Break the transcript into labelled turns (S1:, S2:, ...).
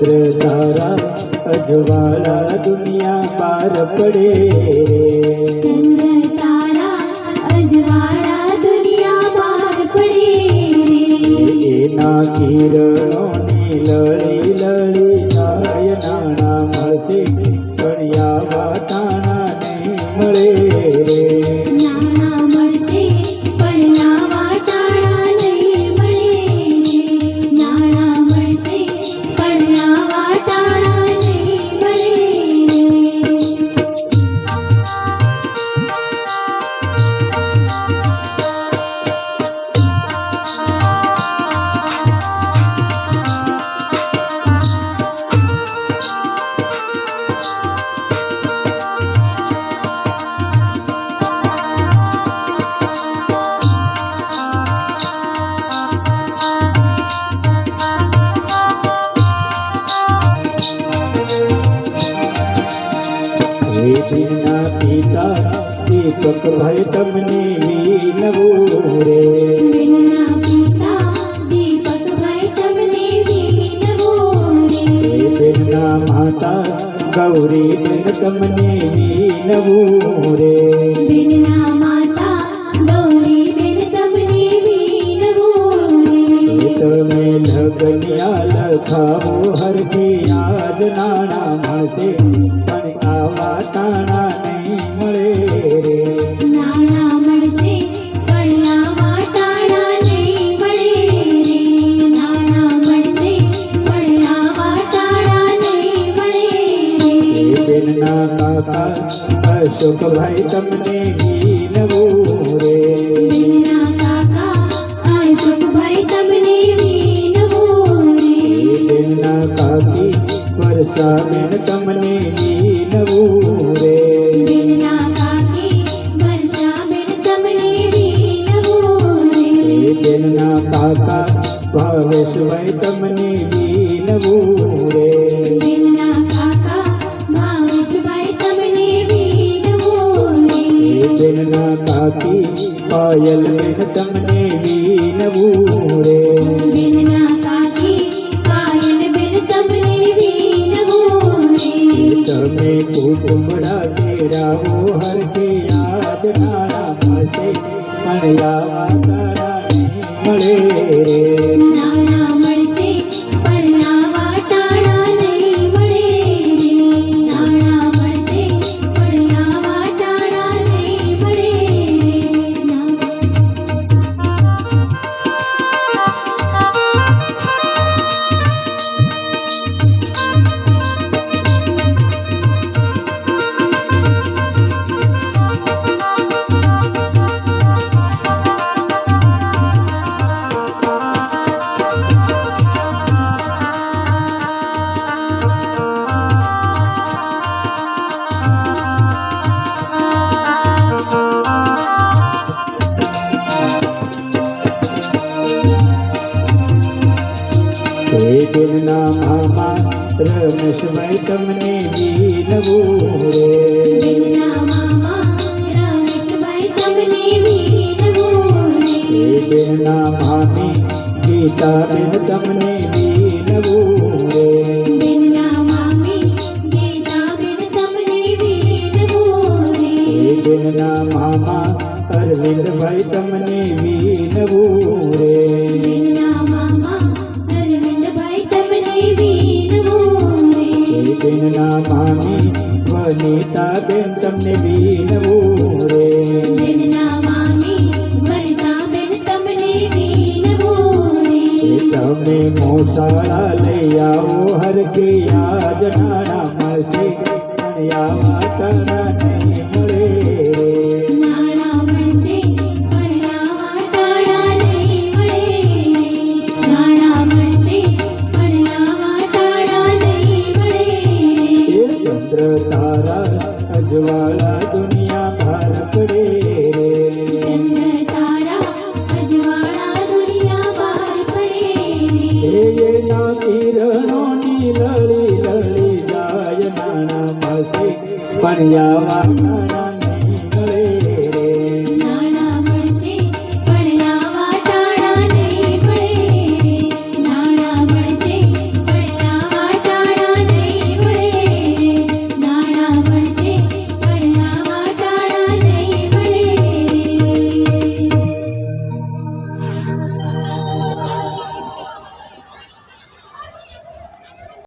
S1: चंद्र तारा अजवाला दुनिया पार पड़े
S2: चंद्र तारा अजवाला दुनिया पार पड़े
S1: एना किरणों ने लड़ी लड़ी जाय नाना मळशे पड़िया वाटाणा नहीं मळे
S2: नाना मळशे पड़िया वाटाणा नहीं मळे नाना मळशे पड़िया वाटाणा नहीं मळे
S1: दीना पिता दीपक भाई तमने वीनवो रे
S2: बिना पिता दीपक भाई तमने वीनवो रे
S1: बिना माता गौरी बिन तमने वीनवो रे
S2: बिना माता गौरी बिन तमने वीनवो रे
S1: तमे लगनिया लखावो हर की याद नाना मळशे पण आवा ताणा नहीं मळे रे
S2: नाना मळशे पड़िया वाटाणा नहीं मळे रे नाना मळशे पड़िया वाटाणा नहीं मळे रे
S1: बिना काका अशोक भाई तमने वीनवो रे
S2: बिना काका अशोक भाई तमने वीनवो रे
S1: बिना काकी वर्षा बेन तमने वीनवो रे
S2: बिना काकी वर्षा बिन तमने वीनवो रे
S1: बिना काका भावेश भाई तमने वीनवो रे
S2: बिना काका भावेश भाई तमने वीनवो रे
S1: बिना काकी पायल बेन तमने वीनवो रे
S2: बिना काकी पायल बिन तमने वीनवो रे
S1: तमे कुटुंबड़ा तेरा वो हर के याद नाना मळशे पड़िया वाटाणा नहीं मळे रे
S2: नाना मळशे पड़िया वाटाणा नहीं मळे रे नाना मळशे पड़िया वाटाणा नहीं मळे
S1: बिना मामा रमेश भाई तमने वीनवो रे
S2: बिना मामा रमेश भाई तमने वीनवो रे
S1: बिना मामी गीता बिन तमने वीनवो रे
S2: बिना मामी गीता बिन तमने वीनवो रे
S1: बिना मामा अरविंद भाई तमने वीनवो रे
S2: बिना मामा अरविंद भाई तमने वीनवो रे
S1: बिना मामी वनिता बेन तमने वीनवो रे
S2: बिना मामी वनिता बिन तमने वीनवो रे
S1: तमे मोसाळा लई आवो हर के याद नाना मळशे पड़िया वाटाणा नहीं मळे रे
S2: नाना मळशे पड़िया वाटाणा नहीं मळे रे नाना मळशे पड़िया वाटाणा नहीं मळे रे
S1: चंद्र तारा अजवाला दुनिया पार पड़े रे
S2: चंद्र तारा अजवाला दुनिया पार पड़े रे
S1: ये ना किरणों नी लड़ी लड़ी जाय नाना मळशे पड़िया